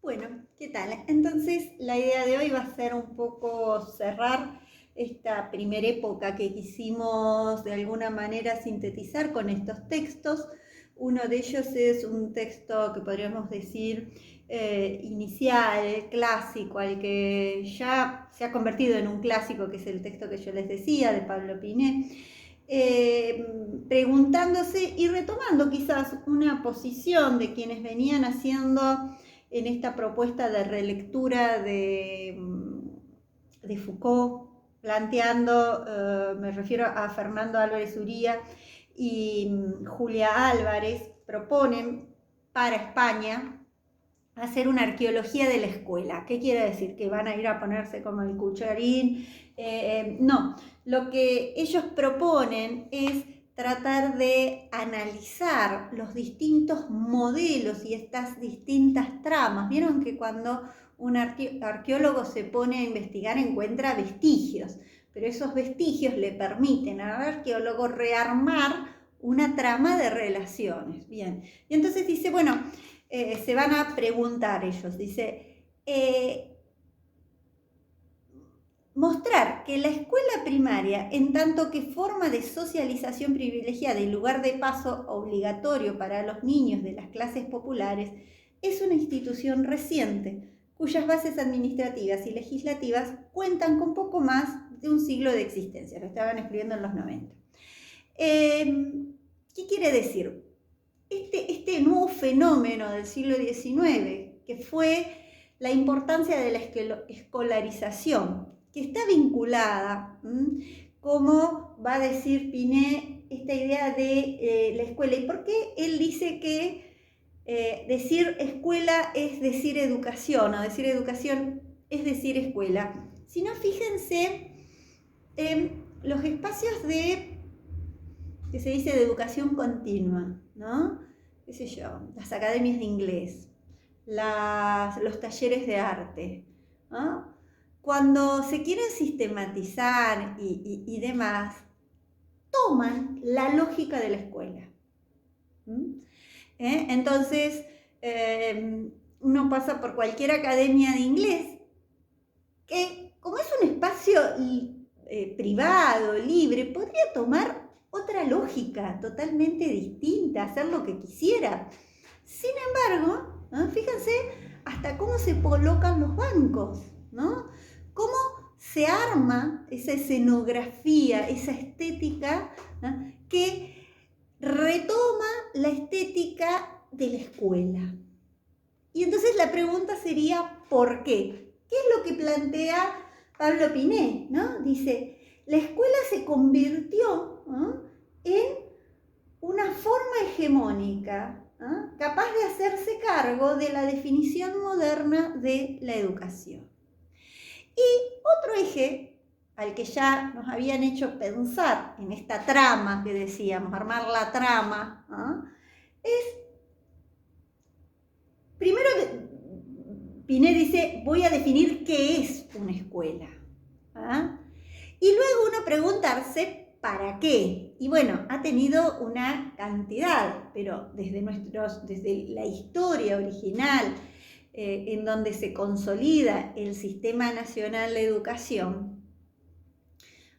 Bueno, ¿qué tal? Entonces, la idea de hoy va a ser un poco cerrar esta primera época que quisimos de alguna manera sintetizar con estos textos. Uno de ellos es un texto que podríamos decir inicial, clásico, al que ya se ha convertido en un clásico, que es el texto que yo les decía, de Pablo Piné, preguntándose y retomando quizás una posición de quienes venían haciendo en esta propuesta de relectura de Foucault, planteando, me refiero a Fernando Álvarez Uría y Julia Álvarez, proponen para España hacer una arqueología de la escuela. ¿Qué quiere decir? ¿Que van a ir a ponerse como el Cucharín? No, lo que ellos proponen es tratar de analizar los distintos modelos y estas distintas tramas. Vieron que cuando un arqueólogo se pone a investigar encuentra vestigios, pero esos vestigios le permiten al arqueólogo rearmar una trama de relaciones. Bien, y entonces dice, bueno, se van a preguntar ellos, dice, mostrar que la escuela primaria, en tanto que forma de socialización privilegiada y lugar de paso obligatorio para los niños de las clases populares, es una institución reciente, cuyas bases administrativas y legislativas cuentan con poco más de un siglo de existencia. Lo estaban escribiendo en los 90. ¿Qué quiere decir? Este nuevo fenómeno del siglo XIX, que fue la importancia de la escolarización, que está vinculada, como va a decir Piné, esta idea de la escuela. ¿Y por qué él dice que decir escuela es decir educación, o decir educación es decir escuela? Si no, fíjense en los espacios que se dice de educación continua, ¿no? ¿Qué sé yo? Las academias de inglés, los talleres de arte, ¿no? Cuando se quieren sistematizar y demás, toman la lógica de la escuela. Entonces, uno pasa por cualquier academia de inglés, que como es un espacio privado, libre, podría tomar otra lógica totalmente distinta, hacer lo que quisiera. Sin embargo, ¿no? Fíjense hasta cómo se colocan los bancos, ¿no? Cómo se arma esa escenografía, esa estética, ¿no? Que retoma la estética de la escuela. Y entonces la pregunta sería, ¿por qué? ¿Qué es lo que plantea Pablo Piné, ¿no? Dice, la escuela se convirtió, ¿no?, en una forma hegemónica, ¿no?, capaz de hacerse cargo de la definición moderna de la educación. Y otro eje al que ya nos habían hecho pensar en esta trama que decíamos, armar la trama, ¿no?, es, primero, Piné dice, voy a definir qué es una escuela. ¿Ah? Y luego uno preguntarse, ¿para qué? Y bueno, ha tenido una cantidad, pero desde la historia original, en donde se consolida el Sistema Nacional de Educación,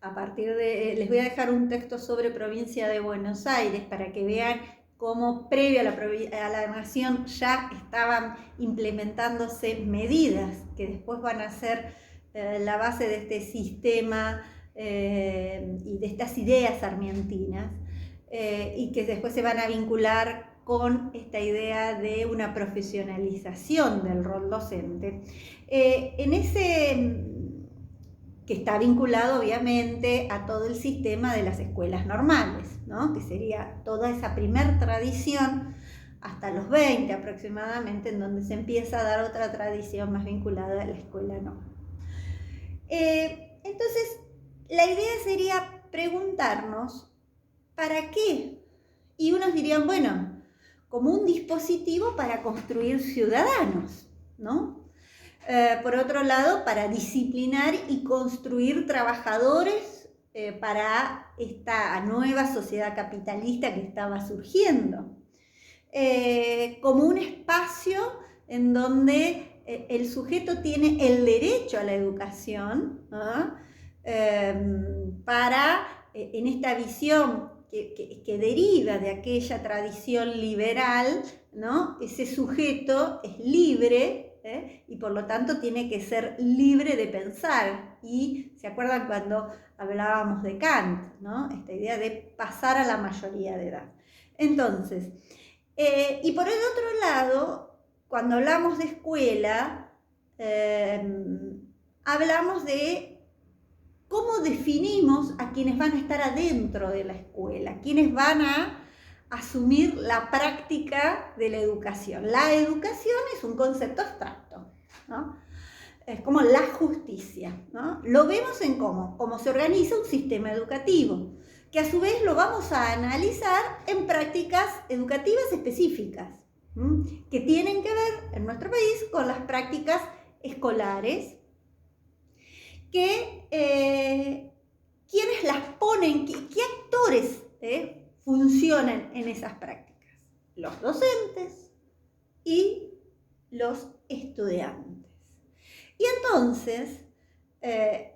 a partir de, les voy a dejar un texto sobre Provincia de Buenos Aires para que vean cómo previo a la nación ya estaban implementándose medidas que después van a ser la base de este sistema y de estas ideas sarmientinas y que después se van a vincular con esta idea de una profesionalización del rol docente. En ese que está vinculado obviamente a todo el sistema de las escuelas normales, ¿no?, que sería toda esa primer tradición hasta los 20 aproximadamente, en donde se empieza a dar otra tradición más vinculada a la escuela normal. Entonces, la idea sería preguntarnos, ¿para qué? Y unos dirían, bueno, como un dispositivo para construir ciudadanos, ¿no? Por otro lado, para disciplinar y construir trabajadores para esta nueva sociedad capitalista que estaba surgiendo. Como un espacio en donde el sujeto tiene el derecho a la educación, ¿no? En esta visión que deriva de aquella tradición liberal, ¿no? Ese sujeto es libre, y por lo tanto tiene que ser libre de pensar. Y ¿se acuerdan cuando hablábamos de Kant, ¿no? Esta idea de pasar a la mayoría de edad? Entonces, y por el otro lado, cuando hablamos de escuela, hablamos de cómo definimos a quienes van a estar adentro de la escuela, quienes van a asumir la práctica de la educación. La educación es un concepto abstracto, ¿no? Es como la justicia, ¿no? Lo vemos en cómo se organiza un sistema educativo, que a su vez lo vamos a analizar en prácticas educativas específicas, que tienen que ver en nuestro país con las prácticas escolares, ¿quiénes las ponen? ¿Qué actores funcionan en esas prácticas? Los docentes y los estudiantes. Y entonces,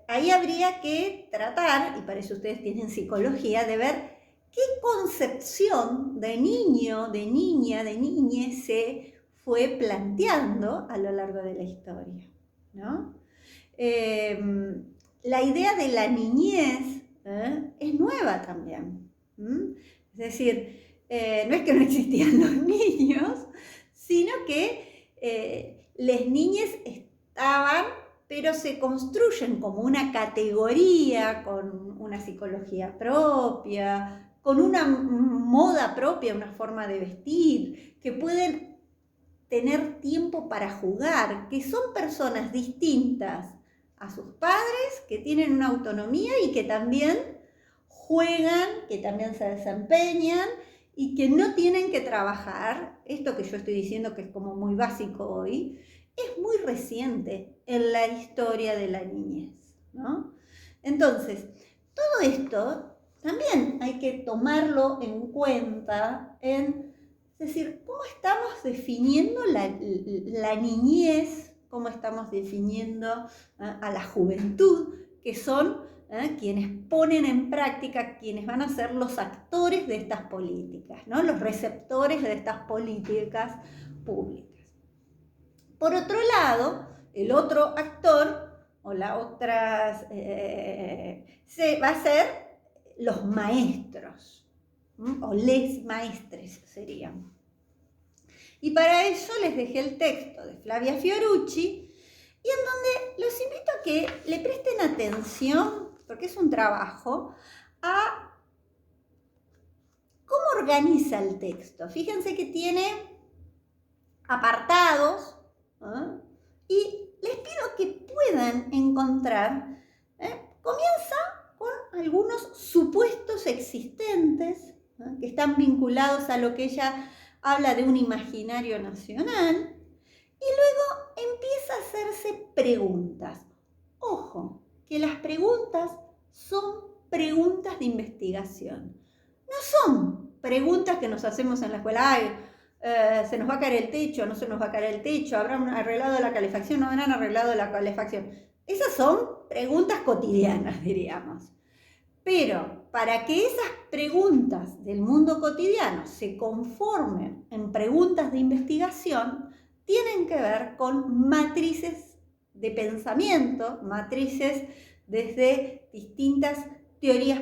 ahí habría que tratar, y para eso ustedes tienen psicología, de ver qué concepción de niño, de niña, de niñe se fue planteando a lo largo de la historia, ¿no? La idea de la niñez es nueva también. Es decir, no es que no existían los niños, sino que las niñas estaban, pero se construyen como una categoría, con una psicología propia, con una moda propia, una forma de vestir, que pueden tener tiempo para jugar, que son personas distintas a sus padres, que tienen una autonomía y que también juegan, que también se desempeñan y que no tienen que trabajar. Esto que yo estoy diciendo, que es como muy básico hoy, es muy reciente en la historia de la niñez, ¿no? Entonces, todo esto también hay que tomarlo en cuenta, es decir, cómo estamos definiendo la niñez, cómo estamos definiendo a la juventud, que son quienes ponen en práctica, quienes van a ser los actores de estas políticas, ¿no? Los receptores de estas políticas públicas. Por otro lado, el otro actor o la otra va a ser los maestros, o les maestres serían. Y para eso les dejé el texto de Flavia Fiorucci, y en donde los invito a que le presten atención, porque es un trabajo, a cómo organiza el texto. Fíjense que tiene apartados, y les pido que puedan encontrar, comienza con algunos supuestos existentes, que están vinculados a lo que ella habla de un imaginario nacional, y luego empieza a hacerse preguntas. Ojo, que las preguntas son preguntas de investigación. No son preguntas que nos hacemos en la escuela. ¿Se nos va a caer el techo? ¿No se nos va a caer el techo? ¿Habrán arreglado la calefacción? ¿No habrán arreglado la calefacción? Esas son preguntas cotidianas, diríamos. Pero para que esas preguntas del mundo cotidiano se conformen en preguntas de investigación, tienen que ver con matrices de pensamiento, matrices desde distintas teorías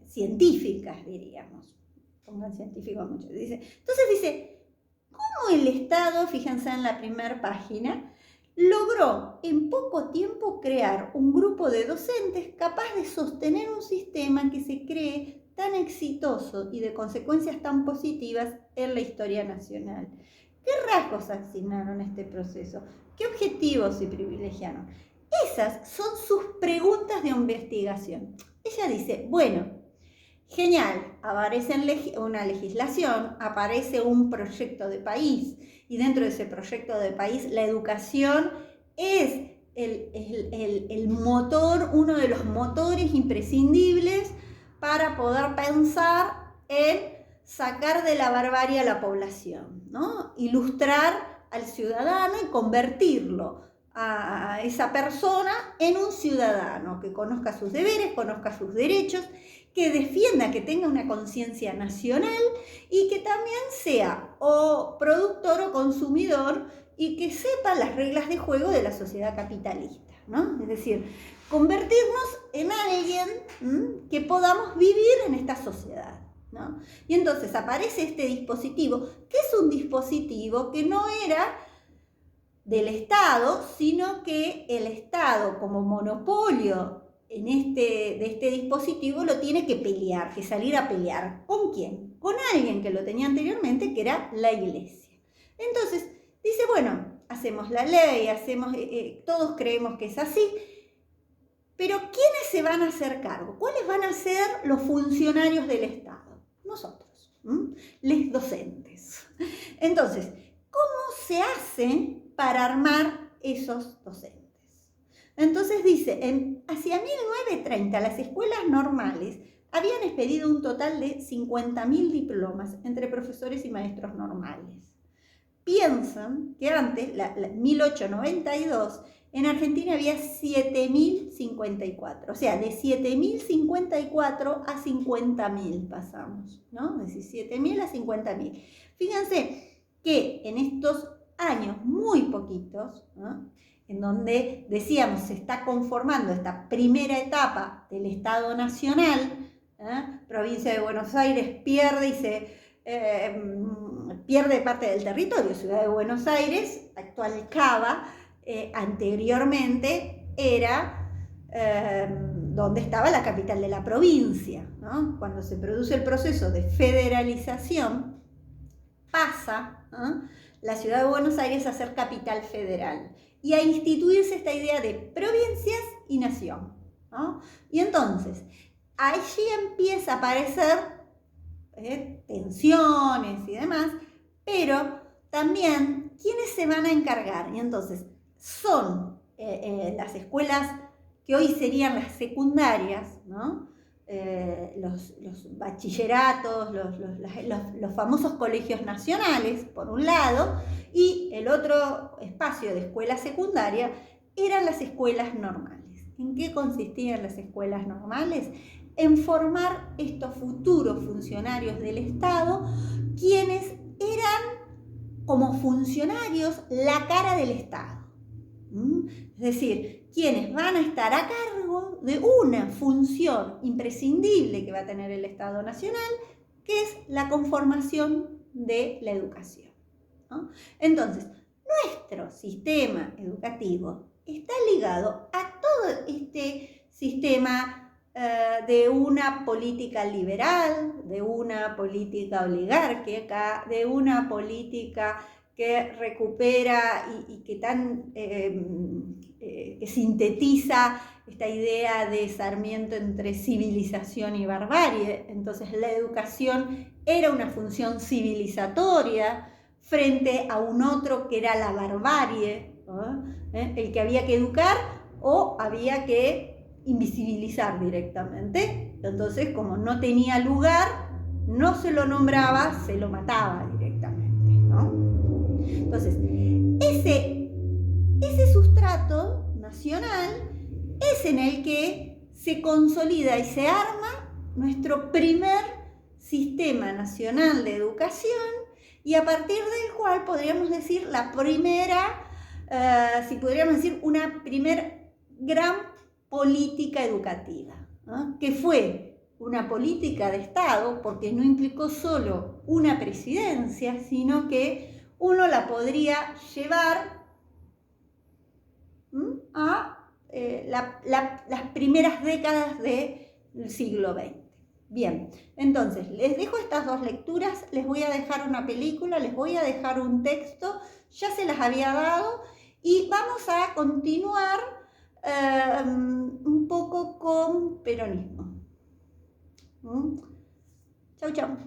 científicas, diríamos. Pongan científico mucho. Entonces dice, ¿cómo el Estado, fíjense en la primera página, logró en poco tiempo crear un grupo de docentes capaz de sostener un sistema que se cree tan exitoso y de consecuencias tan positivas en la historia nacional? ¿Qué rasgos asignaron a este proceso? ¿Qué objetivos se privilegiaron? Esas son sus preguntas de investigación. Ella dice, bueno, genial, aparece una legislación, aparece un proyecto de país, y dentro de ese proyecto de país la educación es el motor, uno de los motores imprescindibles para poder pensar en sacar de la barbarie a la población, ¿no? Ilustrar al ciudadano y convertirlo a esa persona en un ciudadano que conozca sus deberes, conozca sus derechos, que defienda, que tenga una conciencia nacional y que también sea o productor o consumidor y que sepa las reglas de juego de la sociedad capitalista, ¿no? Es decir, convertirnos en alguien que podamos vivir en esta sociedad, ¿no? Y entonces aparece este dispositivo, que es un dispositivo que no era del Estado, sino que el Estado, como monopolio de este dispositivo, lo tiene que pelear, que salir a pelear. ¿Con quién? Con alguien que lo tenía anteriormente, que era la Iglesia. Entonces, dice, bueno, hacemos la ley, todos creemos que es así, pero ¿quiénes se van a hacer cargo? ¿Cuáles van a ser los funcionarios del Estado? Nosotros, les docentes. Entonces, ¿cómo se hace para armar esos docentes? Entonces dice, hacia 1930 las escuelas normales habían expedido un total de 50.000 diplomas entre profesores y maestros normales. Piensan que antes, 1892, en Argentina había 7.054, o sea, de 7.054 a 50.000 pasamos, ¿no? De 7.000 a 50.000. Fíjense que en estos años muy poquitos, ¿no?, en donde, decíamos, se está conformando esta primera etapa del Estado Nacional, provincia de Buenos Aires pierde pierde parte del territorio. Ciudad de Buenos Aires, actual Cava, anteriormente era donde estaba la capital de la provincia, ¿no? Cuando se produce el proceso de federalización, pasa la Ciudad de Buenos Aires a ser capital federal y a instituirse esta idea de provincias y nación, ¿no? Y entonces, allí empieza a aparecer tensiones y demás, pero también, ¿quiénes se van a encargar? Y entonces, son las escuelas que hoy serían las secundarias, ¿no? Los bachilleratos, los famosos colegios nacionales, por un lado, y el otro espacio de escuela secundaria eran las escuelas normales. ¿En qué consistían las escuelas normales? En formar estos futuros funcionarios del Estado, quienes eran como funcionarios la cara del Estado. Es decir, quienes van a estar a cargo de una función imprescindible que va a tener el Estado Nacional, que es la conformación de la educación, ¿no? Entonces, nuestro sistema educativo está ligado a todo este sistema de una política liberal, de una política oligárquica, de una política que recupera y que que sintetiza esta idea de Sarmiento entre civilización y barbarie. Entonces la educación era una función civilizatoria frente a un otro que era la barbarie, ¿no? El que había que educar o había que invisibilizar directamente. Entonces, como no tenía lugar, no se lo nombraba, se lo mataba directamente, ¿no? Entonces, ese sustrato nacional es en el que se consolida y se arma nuestro primer sistema nacional de educación, y a partir del cual podríamos decir la primera, si podríamos decir una primer gran política educativa, ¿no? Que fue una política de Estado, porque no implicó solo una presidencia, sino que uno la podría llevar a las primeras décadas del siglo XX. Bien, entonces les dejo estas dos lecturas, les voy a dejar una película, les voy a dejar un texto, ya se las había dado, y vamos a continuar un poco con peronismo. Chau, chau.